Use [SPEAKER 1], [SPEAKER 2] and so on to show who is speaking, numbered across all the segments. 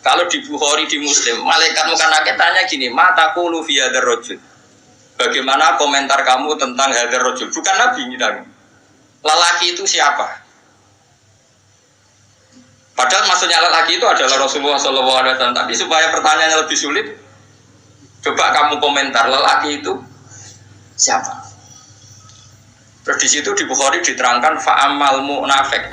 [SPEAKER 1] Kalau di Bukhari, di Muslim, malaikat muka nakir tanya gini, mataku fi hadzal rajul. Bagaimana komentar kamu tentang hadzal rajul? Bukan Nabi bilang. Lelaki itu siapa? Padahal maksudnya lelaki itu adalah Rasulullah SAW. Tapi supaya pertanyaannya lebih sulit, coba kamu komentar lelaki itu siapa? Terus di situ di Bukhari diterangkan fa'amal mu'nafek.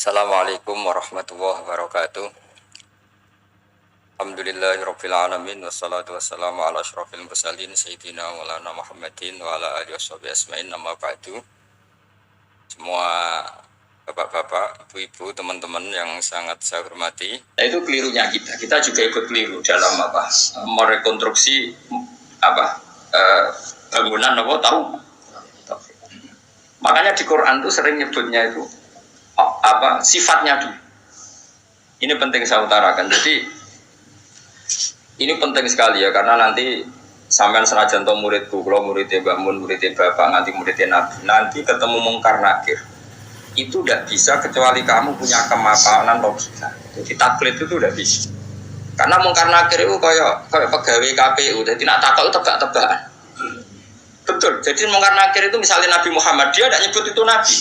[SPEAKER 1] Assalamualaikum warahmatullahi wabarakatuh. Alhamdulillahirabbil alamin wassalatu wassalamu ala asyrofil mursalin sayyidina maulana Muhammadin wa ala alihi washabihi ajmain. Amma ba'du. Semua bapak-bapak, ibu-ibu, teman-teman yang sangat saya hormati. Nah, itu kelirunya kita. Kita juga ikut keliru dalam merekonstruksi bangunan tahu. Makanya di Quran itu sering nyebutnya itu sifatnya dulu. Ini penting saya utarakan. Jadi ini penting sekali ya, karena nanti sampean senajan to muridku, kalau muridnya Mbak Mun, muridnya Bapak, nanti muridnya Nabi, nanti ketemu mungkar nakir. Itu tidak bisa kecuali kamu punya kemapanan logika. Jadi taklid itu tidak bisa. Karena mungkar nakir itu kayak pegawai KPU, jadi nak takut itu tebak-tebakan. Betul. Jadi mungkar nakir itu misalnya Nabi Muhammad, dia tidak nyebut itu Nabi.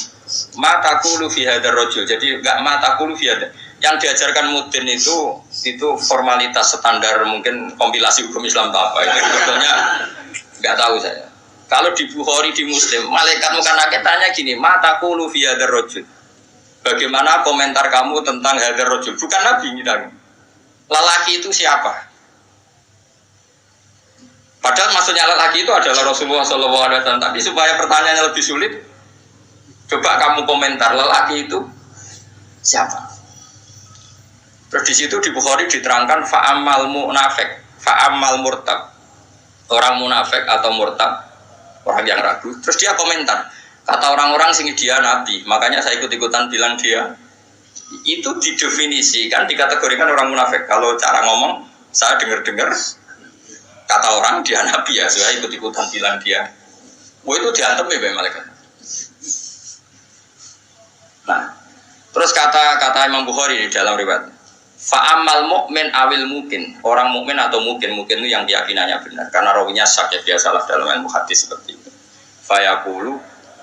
[SPEAKER 1] Mataku fi hadzal rajul. Jadi enggak mataku fi hadzal. Yang diajarkan mudin itu formalitas standar, mungkin kompilasi hukum Islam atau apa. Itu sebetulnya enggak tahu saya. Kalau di Bukhari, di Muslim, malaikat muka nakir tanya gini, mataku fi hadzal rajul. Bagaimana komentar kamu tentang hadzal rajul? Bukan Nabi bilang. Lelaki itu siapa? Padahal maksudnya lelaki itu adalah Rasulullah SAW. Tapi supaya pertanyaannya lebih sulit, coba kamu komentar lelaki itu siapa? Terus di situ di Bukhari diterangkan fa'amal mu'nafek, fa'amal murtab. Orang munafik atau murtab, orang yang ragu. Terus dia komentar, kata orang-orang sing dia nabi, makanya saya ikut-ikutan bilang dia. Itu didefinisikan, dikategorikan orang munafik. Kalau cara ngomong, saya dengar-dengar kata orang dia nabi ya, saya ikut-ikutan bilang dia. Wah, itu diantem ya malaikat. Nah, terus kata Imam Bukhari di dalam riwayat, fa'amal mu'min awil mungkin, orang mukmin atau mungkin itu yang keyakinannya benar, karena rawinya syak ya, biasalah dalam ilmu hadis seperti itu. Fayaqulu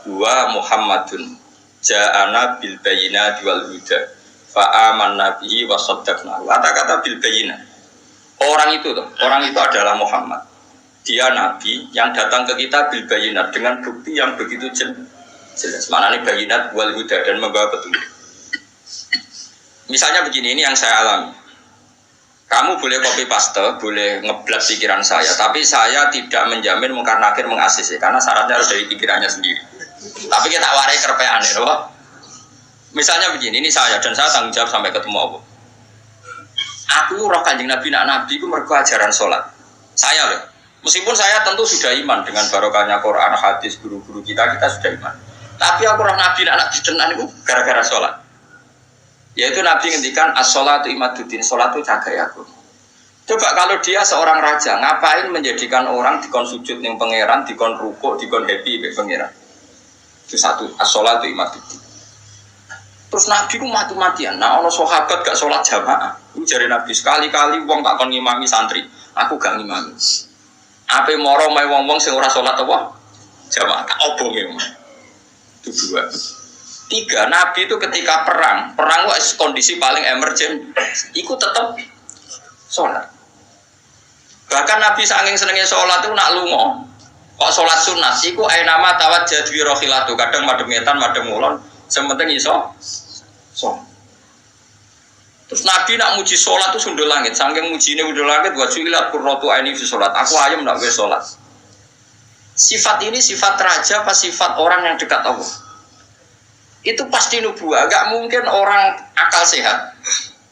[SPEAKER 1] huwa Muhammadun ja'ana bil bayyinati wal huda fa'amanna bihi wa saddaqna. Kata-kata bil bayyinah. Orang itu adalah Muhammad. Dia nabi yang datang ke kita bil bayyinat dengan bukti yang begitu jelas. Maknanya bayinat wal huda, dan membawa petunjuk. Misalnya begini, ini yang saya alami. Kamu boleh copy paste, boleh ngeblat pikiran saya, tapi saya tidak menjamin mungkar nakir mengasisi, karena syaratnya harus dari pikirannya sendiri. Tapi kita warai kerpean ya, loh. Misalnya begini, ini saya dan saya tanggung jawab sampai ketemu Allah. Aku roh Kanjeng Nabi, Nabi itu mergo ajaran sholat. Saya loh, meskipun saya tentu sudah iman dengan barokahnya Quran, hadis, guru-guru kita sudah iman. Tapi aku roh Nabi tenan itu gara-gara sholat. Yaitu Nabi ngendikan as-sholatu imaduddin, sholat itu cagai aku. Coba kalau dia seorang raja, ngapain menjadikan orang dikon sujud ning pangeran, dikon rukuk, dikon happy be pangeran. Itu satu, as-sholatu imaduddin. Terus Nabi ku mati-matian. Nah, ono sahabat gak sholat jamaah. Itu jare Nabi sekali-kali wong tak kon ngimami santri, aku gak ngimami. Ape moro mae wong-wong sing ora sholat apa? Jamaah tak obonge. Itu dua. Tiga, Nabi itu ketika perang itu kondisi paling emergen, ikut tetap sholat. Bahkan Nabi saking senengnya sholat itu nak lungo, kok sholat sunat, iku ainama tawajjah dwi rohilatu, kadang madem ngetan, madem ngulon, sementing iso sholat. Terus Nabi nak muji sholat itu sundul langit, saking mujine sundul langit, wajuilat qurratu aini fi sholat, aku ayam nak wis sholat. Sifat ini sifat raja apa sifat orang yang dekat Allah? Itu pasti nubuah, gak mungkin orang akal sehat.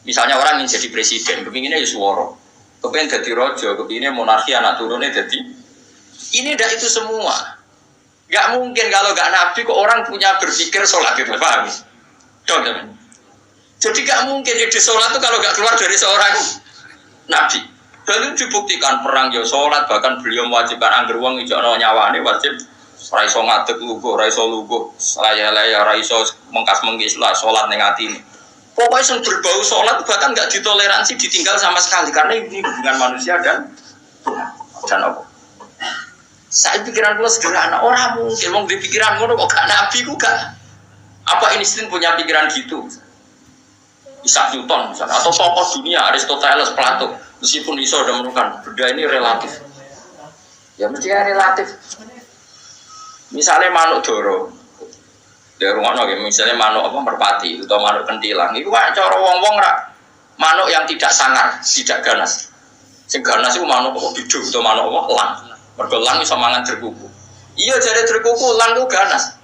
[SPEAKER 1] Misalnya orang yang jadi presiden, kepinginnya ya suworo, kepingin jadi rojo, kepinginnya monarki anak turunnya jadi. Ini dah itu semua. Gak mungkin kalau gak nabi kok orang punya berpikir sholat itu, paham? Jadi gak mungkin ide sholat itu kalau gak keluar dari seorang nabi. Dan itu dibuktikan perang ya sholat, bahkan beliau mewajibkan angger wong ijono nyawane wajib ra iso ngadeg lugu, ra iso lugu, laya-laya ra iso mengkas-mengkis lah sholat ning atine. Pokoknya yang berbau sholat bahkan nggak ditoleransi ditinggal sama sekali karena ini hubungan manusia dan apa? Saya pikiran gue sederhana, orang mungkin mau di pikiran gue kok gak nabi gue gak apa Einstein punya pikiran gitu, Isaac Newton misalnya, atau tokoh dunia Aristoteles, Plato, meskipun iso udah menemukan benda ini relatif, ya mestinya relatif. Misalnya manuk doro, dari rumah nongki, misalnya manuk apa merpati atau manuk kentilang, itu kan cara wong-wong rak manuk yang tidak sangar, tidak ganas. Sing ganas itu manuk apa bidu atau manuk apa lang. Mergo lang iso mangan derkuku. Iya jare derkuku lang itu ganas.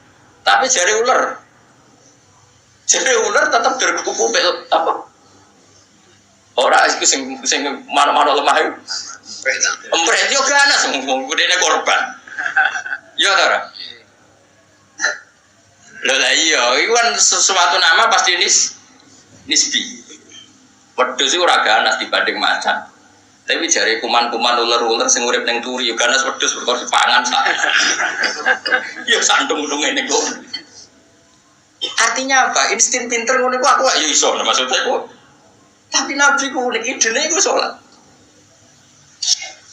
[SPEAKER 1] Tapi jare ular. Jare ular tetap derkuku apa? Ora iku sing manuk-manuk lemah itu. Empret yo ganas wong kudene korban. Iya ta ora? Lho lah iya, iku kan sesuatu nama pasti nisbi. Wedhus iku ora ganas dibanding macan. Tapi jari kuman-kuman ular-ular sing urip ning turi yo ganas wedhus perkara dipangan sak. Yo sandung-sandung ngene kok. Artinya apa? Insting pinter ngono iku aku yo iso maksudnya iku. Tapi nabi ku nek idene iku salat.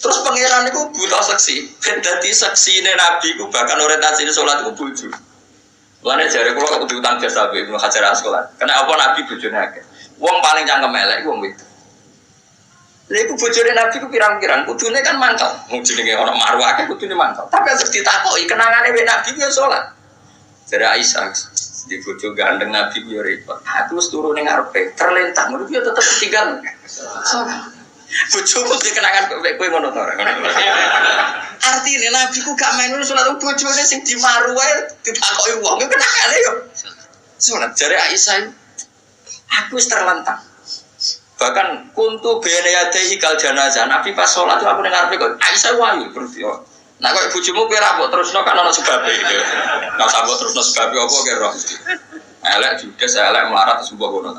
[SPEAKER 1] Terus pangeran iku buta seksi. Ben dadi seksine nabi ku bahkan orientasine salat iku bojo. Lane jare kula kudu utang jasa Ibnu Hajar Asqalani. Kenapa nabi bojone akeh? Wong paling cangkem elek wong wedok. Lha iku bojone Nabi ku pirang-pirang, kudune kan mangkel. Wong jenenge ana marwah akeh kudune mangkel. Tapi harus ditakoki kenangane wek Nabi ku ya salat. Jare Aisyah, di bojo gandeng Nabi ku ya repot. Aku wis turu ning ngarepe, terlentang ngono ya tetep tinggal salat. Bojoku sing kenangan kowe ngono to ora. Artine Nabi ku gak main salat bojone sing di marwah ditakoki wong ku kenangane yo. Salat jare Aisyah, aku wis terlentang. Bahkan kuntu bene yadehi kal janazah Nabi pas sholat itu aku dengar kok Aisyah wayu berarti yo. Nah kok bojomu kowe ra mbok terusno kan ana sebabe gitu. Nah sambut terusno sebabe apa kira roh. Elek judes elek melarat sebuah ngono.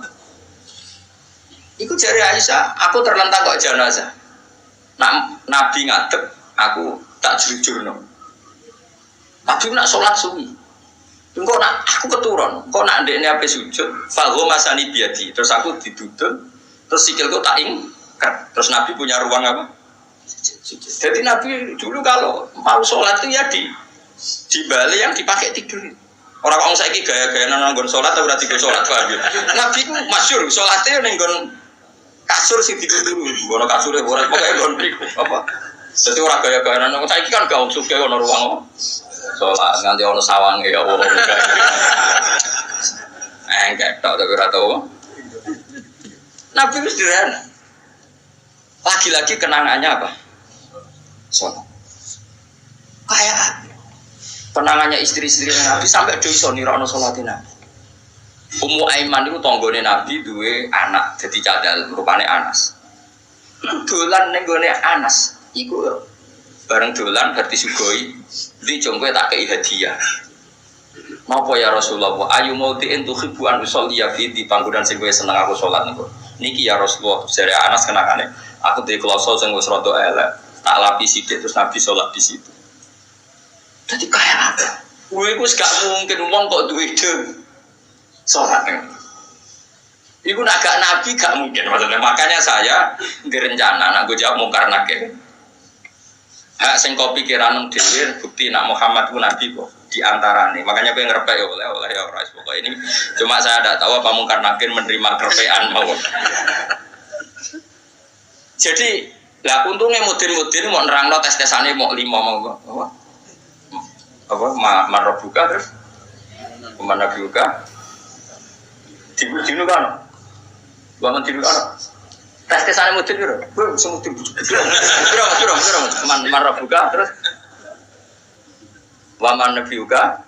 [SPEAKER 1] Iku jare Aisyah, aku terlentang kok janazah. Nak Nabi ngadeg, aku tak jujurno. Nabi nak sholat suwi. Engko nak aku keturun, kok nak ndekne ape sujud, fahu masani biadi. Terus aku diduduk terus sikilku tak ingkat. Terus Nabi punya ruang apa? Jadi Nabi dulu kalau mau sholat itu ya di bali yang dipakai tidur. Orang saiki gaya-gaya nanggon sholat atau berarti sholat paham. Nabi ku masyhur sholatnya nenggon kasur sing ditutur. Ono kasure ora pokoke nggon mriku apa. Dadi ora gaya-gaya nang saiki kan gak usuk ono ruang apa? Sholat nganti ono sawange ya Allah. Enggak tok tapi ora tau. Nabi itu sederhana. Lagi-lagi kenangannya apa? Sholat. Kayak kenangannya istri-istri Nabi sampai do iso nirakno sholatin Nabi. Ummu Aiman itu tanggane Nabi duwe anak dadi cadal rupane Anas. Dolan ning gone Anas iku bareng dolan bar disugoi ndi jongko tak kei hadiah. Napa ya Rasulullah? Ayu mautiin tuhibbu an usolliya fi di panggonan sing kowe seneng aku salat niku. Niki ya Rasulullah, jare Anas kenakane. Aku duwe kloso sing wis rada elek, tak lapi sithik terus Nabi salat di situ. Dadi kaya apa? Kowe iku gak mungkin wong kok duwe ide salat. Iku nak gak Nabi gak mungkin maksudnya. Makanya saya direncana nak gue jawab mungkar nakir. Hak sing kok pikiran dhewe bukti nak Muhammad ku Nabi kok. Di antara nih, makanya gue ngerepek ya oleh ya rais pokok ini cuma saya tidak tahu apa mungkar nakir menerima kerepean mau. Jadi lah untungnya mudin mau nerangno tes-tesane mau 5 mau apa marobuka terus mana buka dinu kan bangun dinu kan tes-tesane mudin piro gue bisa mudin piro marobuka terus waman nabiuka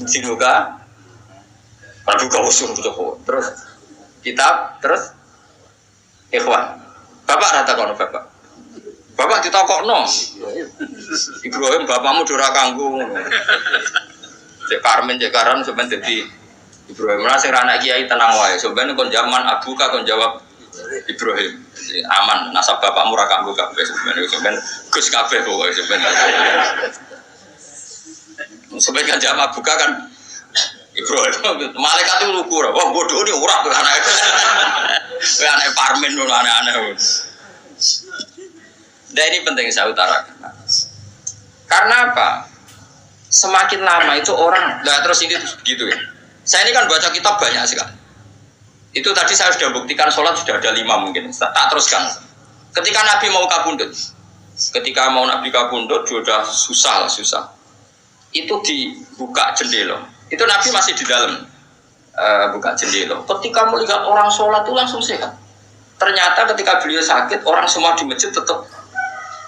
[SPEAKER 1] sinuka praduga usul terus kitab terus ikhwan bapak rata kono bapak ditakokno Ibrahim bapakmu dora kanggo cek Karmen cek Karan sampeyan dadi Ibrahim ora sing anak kiai tenang wae sampeyan kon zaman abuka kon jawab Ibrahim. Aman, nasab bapakmu ra kanggo kabeh sampeyan Gus kabeh pokoke sampeyan. Sebagian jamaah buka kan Ibrahim, malaikat itu lugu, wah bodoh ini urak tuh anak itu, anak Parmin dulu aneh-aneh. Dan ini penting saya utarakan. Karena apa? Semakin lama itu orang, nah terus ini begitu ya. Saya ini kan baca kitab banyak sekali. Itu tadi saya sudah buktikan sholat sudah ada 5 mungkin. Tak teruskan. Ketika Nabi mau kabundut, Nabi kabundut sudah susah. Itu dibuka jendela. Itu Nabi masih di dalam buka jendela. Ketika melihat orang sholat itu langsung sehat. Ternyata ketika beliau sakit, orang semua di masjid tetap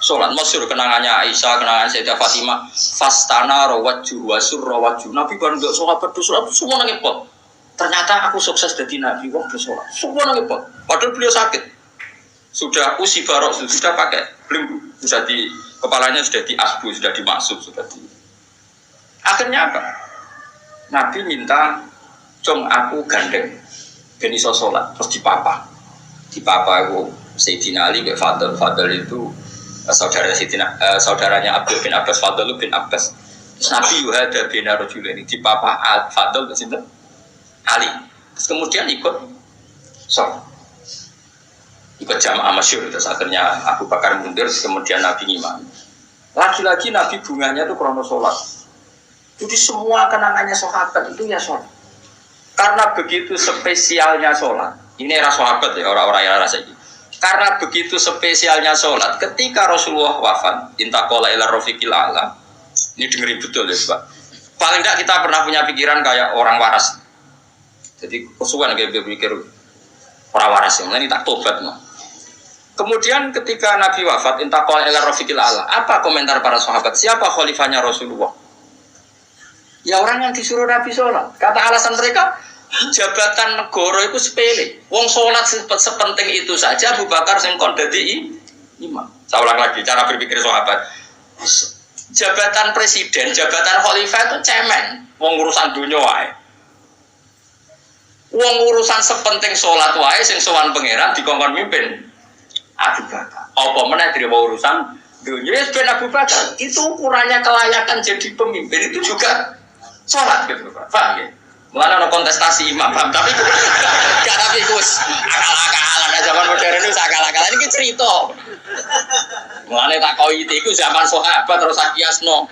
[SPEAKER 1] sholat. Masyhur kenangannya Aisyah, kenangan Sayyidah Fatimah. Fastana rawaju wasur rawaju. Nabi baru nggak sholat berdoa, semua nangipot. Ternyata aku sukses jadi Nabi, wong bersolat. Semua nangipot. Padahal beliau sakit. Sudah usi barok, sudah pakai belenggu, sudah di kepalanya sudah diasbu, sudah dimaksud, sudah di. Akhirnya apa? Nabi minta, "Cung aku gandeng ben iso salat." Terus dipapa aku Sayyidina Ali ke Fadl itu saudaranya Abdul bin Abbas, Fadl bin Abbas. Terus Nabi yuhada bin rajulaini dipapa Fadl ke sinten? Ali. Terus kemudian ikut ikut jamaah masyhur. Terus akhirnya Abu Bakar mundur, kemudian Nabi ngimami. Lagi-lagi Nabi bunganya itu krono sholat. Jadi semua kenangannya sahabat itu ya sholat. Karena begitu spesialnya sholat. Ini era sahabat ya, orang-orang yang rasa ini. Karena begitu spesialnya sholat, ketika Rasulullah wafat, intaqala ila rafiqil a'la. Ini dengerin betul ya, Pak. Paling tidak kita pernah punya pikiran kayak orang waras. Jadi kesukaan kayak berpikir orang waras yang ini tak tobat no. Kemudian ketika Nabi wafat, intaqala ila rafiqil a'la. Apa komentar para sahabat? Siapa khalifahnya Rasulullah? Ya orang yang disuruh Nabi sholat. Kata alasan mereka, jabatan negara itu sepele. Wong sholat sepenting itu saja. Abu Bakar sing kon dadi imam. Saya ulang lagi cara berpikir sahabat. Jabatan presiden, jabatan khalifah itu cemen. Wong urusan dunia wae. Wong urusan sepenting sholat wae sing sowan pangeran dikongkon mimpin Abu Bakar. Apa meneh dhewe urusan dunia ben Abu Bakar. Itu ukurannya kelayakan jadi pemimpin itu juga sholat gitu Pak. Paham ya? Mulanya ada kontestasi imam, paham? Tapi gak tapi kus akal-akalan zaman modern itu akal-akalan ini cerita. Mulanya tak kau itu zaman sahabat terus akiasno.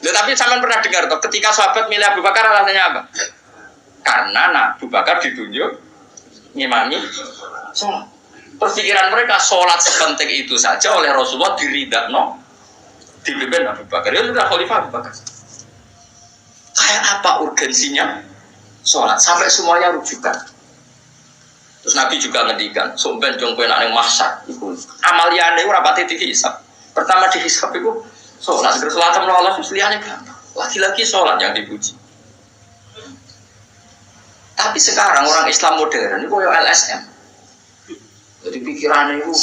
[SPEAKER 1] Tapi zaman pernah dengar toh, ketika sahabat milih Abu Bakar alasannya apa? Karena Abu Bakar ditunjuk ngimami sholat. Perpikiran mereka sholat sepenting itu saja oleh Rasulullah diridakno dipimpin Abu Bakar. Ya sudah khalifah Abu Bakar. Kayak apa urgensinya sholat sampai semuanya rujukan. Terus Nabi juga ngendikan, "Sumben jong kowe nek ning mahsyar iku amaliyane ora pati dihisab. Pertama dihisab iku sholat, terus salat Allah liyane gampang. Lagi-lagi sholat yang dipuji." Tapi sekarang orang Islam modern itu koyo LSM. Jadi pikirannya itu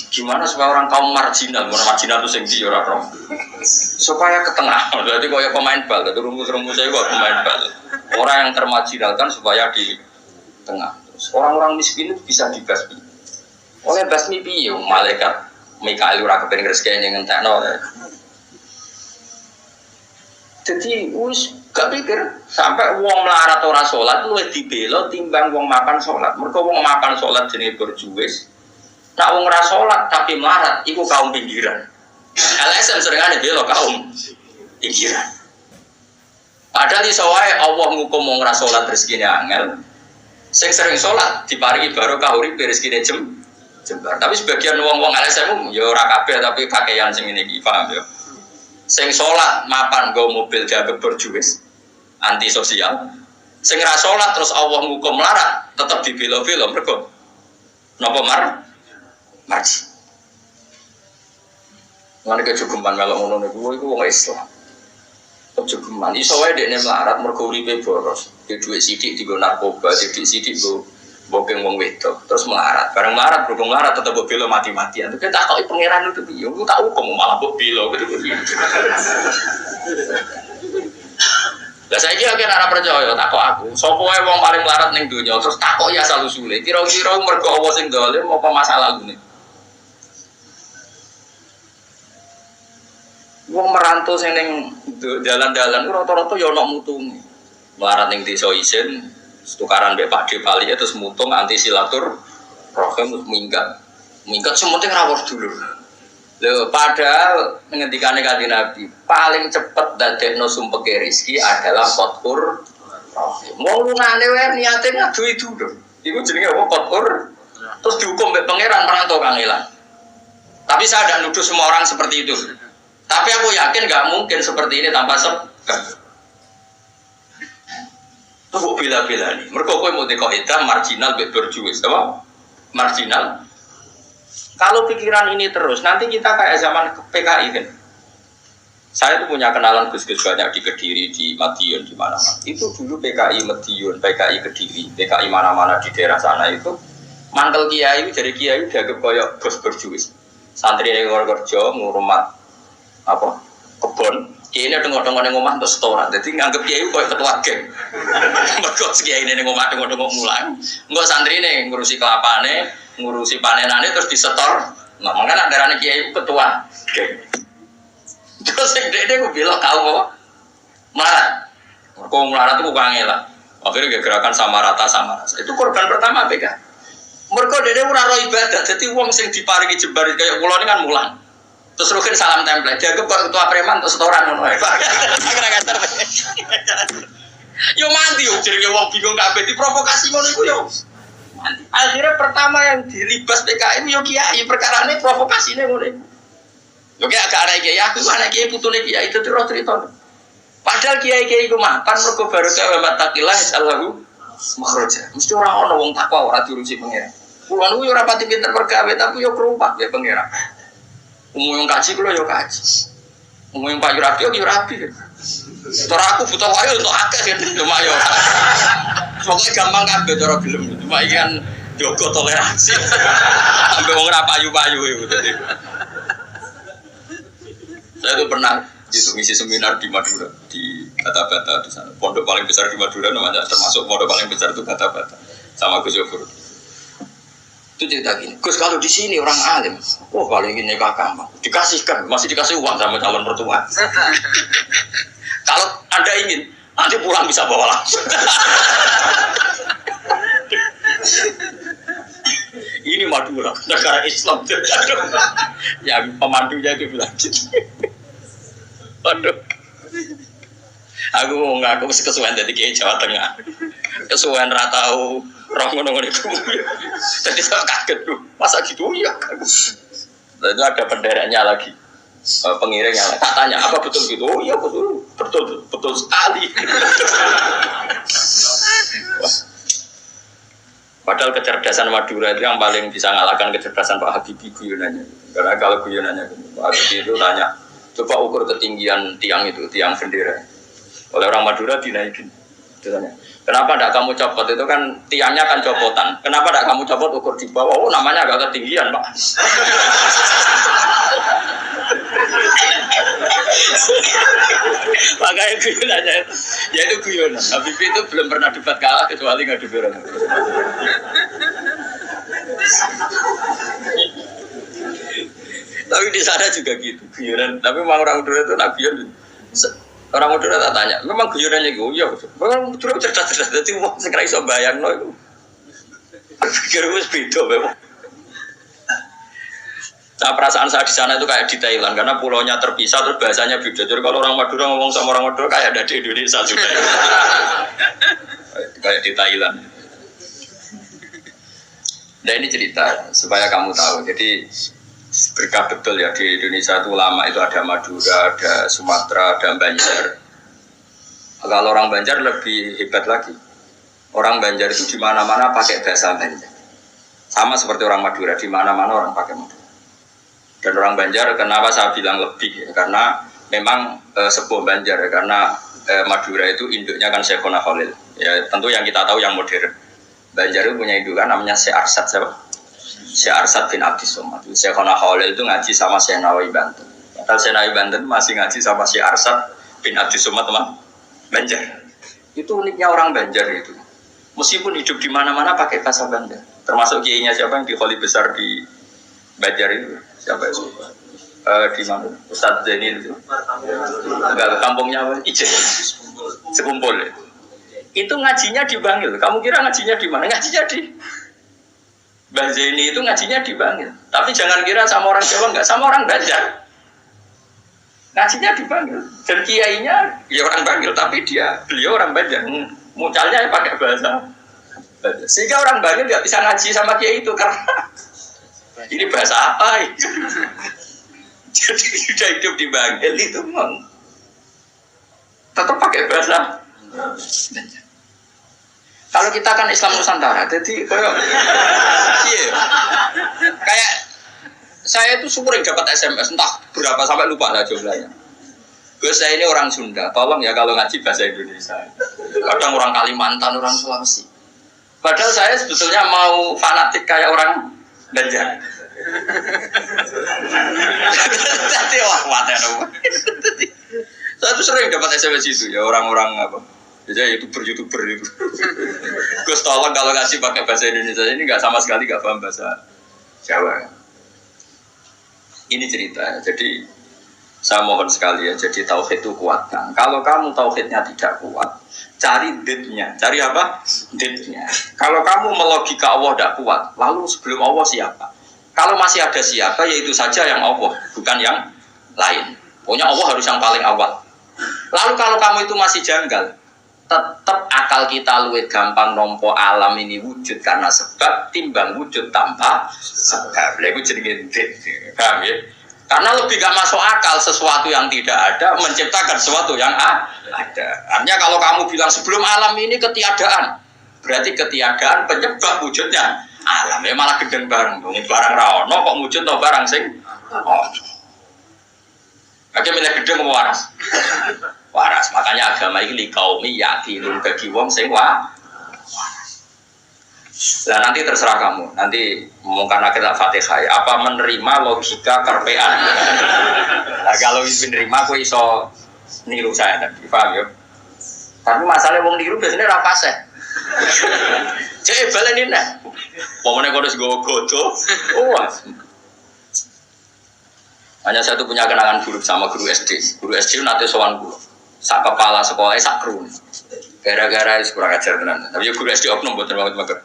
[SPEAKER 1] gimana supaya orang kaum marginal itu sing di orang supaya ke tengah. Jadi kayak pemain bal, itu rumus-rumusnya itu pemain bal. Orang yang termarginalkan supaya di tengah. Terus orang-orang miskin itu bisa dibasmi. Oleh basmi piye malaikat Mikail ora kepen rezekine ngentekno. Jadi gak pikir sampai wong melarat ora salat luwih dibela timbang wong makan salat. Mergo wong makan salat jenenge berjuwis. Nek wong ora salat tapi melarat iku kaum pinggiran. LSM seringane bela kaum pinggiran. Padahal iso wae Allah ngukum wong ora salat rezekine angel. Sing sering salat diparingi barokah uripe rezekine jembar. Tapi sebagian wong-wong LSM ya ora kabeh tapi kakean sing ngene iki paham ya. Sing sholat mapan go mobil jaga berjuwis anti sosial. Sing ra sholat terus Allah ngukum melarat tetap dibela-bela mergo napa marji. Ngene kecukupan melok ngono niku iku wong Islam. Kecukupan iso wae dekne melarat mergo uripe boros. Di dhuwit sithik digo narkoba, sithik-sithik go bokeng wong wedok terus melarat. Bareng melarat berhubung melarat tetep mbok bela mati-matian. Tapi tak kok pangeran itu piye? Ku tak hukum malah mbok bela gitu. Lah saiki akeh ora percaya takok aku. Sopo wae wong paling melarat ning donya terus takok ya asal usule. Kira-kira mergo apa sing dolim apa masalah ngene. Wong merantau sing ning dalan-dalan rata-rata ya ana mutunge. Melarat ning desa isin, tukaran mbek Pak Depali terus mutung anti silatur rohim minggat. Minggat sementing rawuh dulu. Lho padahal ngendikane Kanjeng Nabi, paling cepet dadekno sumpeke rezeki adalah qotkur rohim. Wong lungane wae niate ngadu itu lho. Iku jenenge apa qotkur? Terus dihukum mbek pangeran merantau kangelan. Tapi saya tidak nuduh semua orang seperti itu. Tapi aku yakin nggak mungkin seperti ini tanpa sebab. Tuh bila-bila nih. Mereka kau mau dikoidah marginal berjuis, apa? Marginal. Kalau pikiran ini terus, nanti kita kayak zaman PKI kan. Saya tuh punya kenalan gus-gus banyak di Kediri, di Madiun, di mana-mana. Itu dulu PKI Madiun, PKI Kediri, PKI mana-mana di daerah sana itu. Mantel kiai dari kiai dianggap koyok bos berjuis. Santri yang kerja ngurmat apa kebon kiai ini tengok-tengok yang ngomong terus setoran jadi nganggep kiai kok ketua geng mereka kiai ini ngomong tengok-tengok mulang enggak santri ini ngurusi kelapane ngurusi panenane terus disetor nggak makanya darahnya kiai ketua geng terus yang dia aku bilang kau apa melarat mereka melarat itu bukan lah akhirnya gerakan sama rata itu korban pertama PK mereka dia ora ro ibadah jadi uang sing diparingi jembar kayak pulau ini kan mulang. Terus rukin salam template, dia kok ketua preman terus setoran ngono ae. Akhir-akhir. Yo mandi yo jenenge wong bingung kabeh diprovokasi ngono iku yo. Mandi. Akhirnya pertama yang dilibas PKM yo kiai perkarane provokasine ngono iku. Yo kayak agak arek kiai aku anak kiai putune kiai itu terus cerita. Padahal kiai-kiai iku mapan mergo barokah wa mattaqillah insyaallah makhraja. Mesti ora ono wong takwa ora diurusi pangeran. Kulo niku yo ora pati pinter pergawe tapi yo kerupak ya pangeran. Umum yang kaji kalau yo kaji, umum yang Pak Yurabi yo rapi. Cara aku butuh wae untuk akeh cuma yo. Pokoknya gampang kabeh cara gelem cuma iki kan jogo toleransi. Sampai wong ora payu-payu itu. Saya tuh pernah ngisi seminar di Madura di Bata-Bata di sana. Pondok paling besar di Madura namanya termasuk pondok paling besar itu Bata-Bata sama Gus Yofur. Itu cerita gini, Gus kalau di sini orang alim, oh kalau ingin nikah gampang, dikasihkan, masih dikasih uang sama calon mertua. Kalau Anda ingin, nanti pulang bisa bawa langsung. Ini Madura, negara Islam. Yang pemandunya itu bilang gitu. Waduh. Aku mau ngaku kesuwen dari Kiai Jawa Tengah. Kesuwen ratau ngono-ngono itu. Jadi saya kaget tuh. Masa gitu ya? Itu ada benderanya lagi. Pengiringnya lagi. Katanya apa betul gitu? Oh iya betul. Betul sekali. Padahal kecerdasan Madura itu yang paling bisa ngalahkan kecerdasan Pak Habibie guyonannya. Karena kalau guyonannya Pak Habibie itu tanya, coba ukur ketinggian tiang itu, tiang bendera. Oleh orang Madura dinaikin. Ditanya, kenapa tidak kamu copot? Itu kan tiangnya kan copotan. Kenapa tidak kamu copot ukur di bawah? Oh namanya agak ketinggian Pak. Makanya guyonannya itu, ya itu guyonan. Habibie itu belum pernah debat kalah kecuali ngadu orang. Tapi di sana juga gitu guyonan. Tapi memang orang Madura itu nabian. Orang Madura tak tanya, memang guyonannya gitu. Ya, memang Madura cerdas-cerdas. Jadi mau segera iso bayang no itu. Pikir gue beda memang. Nah, perasaan saya di sana itu kayak di Thailand karena pulaunya terpisah terus bahasanya beda. Jadi kalau orang Madura ngomong sama orang Madura kayak ada di Indonesia juga. Kayak di Thailand. Nah ini cerita supaya kamu tahu. Jadi berkah betul ya di Indonesia itu lama itu ada Madura, ada Sumatera, ada Banjar. Kalau orang Banjar lebih hebat lagi. Orang Banjar itu di mana-mana pakai bahasa Banjar. Sama seperti orang Madura, di mana-mana orang pakai Madura. Dan orang Banjar kenapa saya bilang lebih ya? Karena memang sebuah Banjar ya, karena Madura itu induknya kan Syekhona Khalil. Ya tentu yang kita tahu yang modern. Banjar itu punya indukan namanya Syekh Arsad siapa? Syekh Arsad bin Abdis Somad. Syekhona Khalil itu ngaji sama Syekh Nawawi Banten. Padahal Syekh Nawawi Banten masih ngaji sama Syekh Arsad bin Abdis Somad teman Banjar. Itu uniknya orang Banjar itu. Meskipun hidup di mana-mana pakai bahasa Banjar. Termasuk kiainya siapa yang di Kholi besar di Banjar itu? Siapa itu? Di mana? Ustadz Zainil itu. Enggak, kampungnya apa? Ijen. Sekumpul. Itu ngajinya di Bangil. Kamu kira ngajinya di mana? Ngajinya di Mbah Zaini itu ngajinya di Bangil. Tapi jangan kira sama orang Jawa, enggak, sama orang Banjar. Ngajinya di Bangil. Dan kiainya ya orang Bangil, tapi beliau orang Banjar. Muncalnya pakai bahasa Banjar. Sehingga orang Bangil enggak bisa ngaji sama kiai itu karena ini bahasa apa? Jadi sudah hidup di Bangil itu tetap pakai bahasa Banjar. Kalau kita kan Islam Nusantara, jadi kayak saya itu sering dapat SMS, entah berapa sampai lupa lah jumlahnya. Gus, saya ini orang Sunda, tolong ya kalau ngaji bahasa Indonesia. Kadang orang Kalimantan, orang Sulawesi. Padahal saya sebetulnya mau fanatik kayak orang Banjar. Jadi saya tuh sering dapat SMS itu ya orang-orang apa? Jadi youtuber itu. Gus tolong kalau ngasih pakai bahasa Indonesia ini nggak sama sekali nggak paham bahasa Jawa. Ini cerita. Jadi saya mohon sekali ya. Jadi tauhid itu kuatkan. Kalau kamu tauhidnya tidak kuat, cari ditnya. Cari apa? Ditnya. Kalau kamu melogika Allah tidak kuat, lalu sebelum Allah siapa? Kalau masih ada siapa, yaitu saja yang Allah, bukan yang lain. Pokoknya Allah harus yang paling awal. Lalu kalau kamu itu masih janggal, tetap akal kita luwih gampang nompo alam ini wujud karena sebab timbang wujud tanpa sebab. Itu jenenge paham ya? Karena lebih gak masuk akal sesuatu yang tidak ada menciptakan sesuatu yang ada. Artinya kalau kamu bilang sebelum alam ini ketiadaan, berarti ketiadaan penyebab wujudnya alam. Ya malah gedeng bareng, barang ra ono kok wujud to barang sing ono. Oke, milih gedeng waras. Waras, makanya agama ini kaumi yakinun bagi wong sing waras. Nah nanti terserah kamu, nanti mungkin kita Fatihah apa menerima logika kerpean. Nah kalau menerima aku iso niru saya tadi, paham ya? Tapi masalah wong niru biasanya ra fase. Cek balenin nah. Pomone kok wis gogo-godo. Hanya saya tuh punya kenangan buruk sama guru SD. Guru SD nanti sowan guru. Sak kepala sekolah sak kru. Gara-gara kurang ajar tenan. Tapi guru SD oknum mboten banget.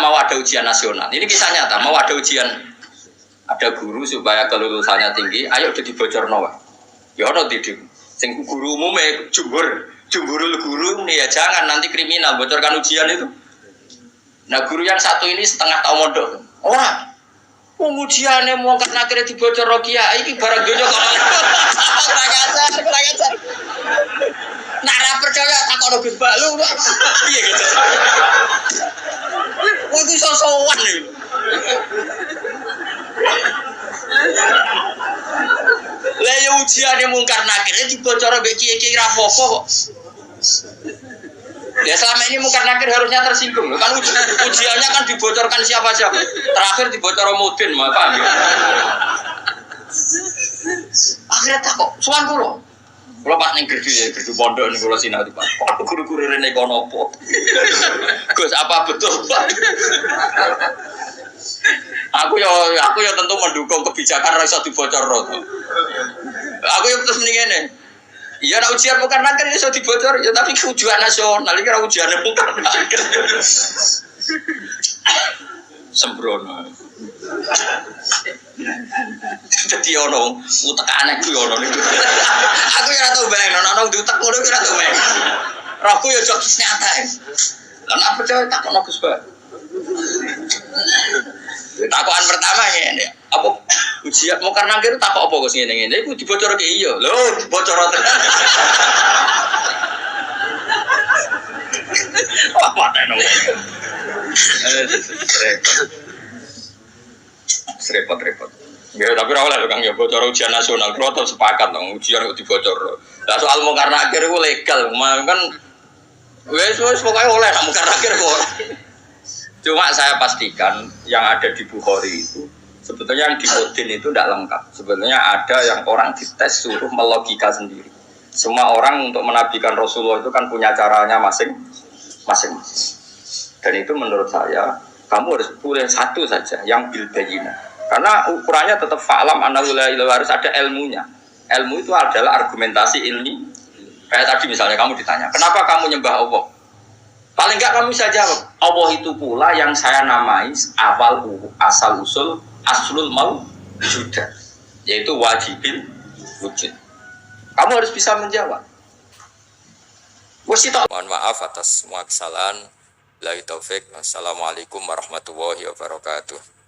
[SPEAKER 1] Mau ada ujian nasional. Ini kisah nyata, mau ada ujian. Ada guru supaya kelulusannya tinggi, ayo udah dibocorno wae. Ya ono tidik. Sing guru umume jumburul guru nih ya jangan nanti kriminal bocorkan ujian itu. Nah guru yang satu ini setengah tahun mondok. Ora. Ujiannya mau karena akhirnya dibocor Rokia, ini barang dunia kalau kurang ajar. Nara percaya tak ada Gus Balu, iya gitu. Itu sosokan nih. Lah ya ujiannya mau karena akhirnya dibocor Kiai rapopo kok. Ya selama ini mungkin akhir harusnya tersinggung loh. Kan ujiannya kan dibocorkan siapa-siapa. Terakhir dibocor Mudin, paham ya? Akhirnya tak kok, suan kulo. Kulo pas ning gerdu pondok ning kulo sinau Pak. Kok guru-guru rene kono apa? Gus apa betul, Pak? Aku ya tentu mendukung kebijakan ra iso dibocor. Aku ya terus mending ngene. Iya, nak ujian bukan nakir itu dibocor, ya tapi ujian nasional, ini kan ujiannya bukan nakir. Sembrono. Jadi ono, utek aneh ku ono. Aku ya tahu bayang, ono diutek ngono ki ora tau bayang. Rohku ya jok nyata. Lah nek percaya tak ono Gus Ba. Takokan pertama ngene, apa ujian mau karena akhir takok apa Gus ngene-ngene iku dibocor ke iya. Lho, dibocor tenan. Apa tenan. Repot. Ya tapi ora oleh Kang ya bocor ujian nasional, kro tetep sepakat dong ujian kok dibocor. Lah soal mau karena akhir ku legal, kan wis pokoke oleh mau karena akhir kok. Cuma saya pastikan yang ada di Bukhari itu sebetulnya yang di Mudin itu tidak lengkap. Sebetulnya ada yang orang dites suruh melogika sendiri. Semua orang untuk menabikan Rasulullah itu kan punya caranya masing-masing. Dan itu menurut saya kamu harus pilih satu saja yang bil bayyinah. Karena ukurannya tetap fa'lam annahu la ilaha illallah, harus ada ilmunya. Ilmu itu adalah argumentasi ilmi. Kayak tadi misalnya kamu ditanya, kenapa kamu nyembah Allah? Paling enggak kamu bisa jawab, Allah itu pula yang saya namai asal usul aslul mawjudah, yaitu wajibil wujud. Kamu harus bisa menjawab. Mohon maaf atas semua kesalahan. Billahi taufik. Assalamualaikum warahmatullahi wabarakatuh.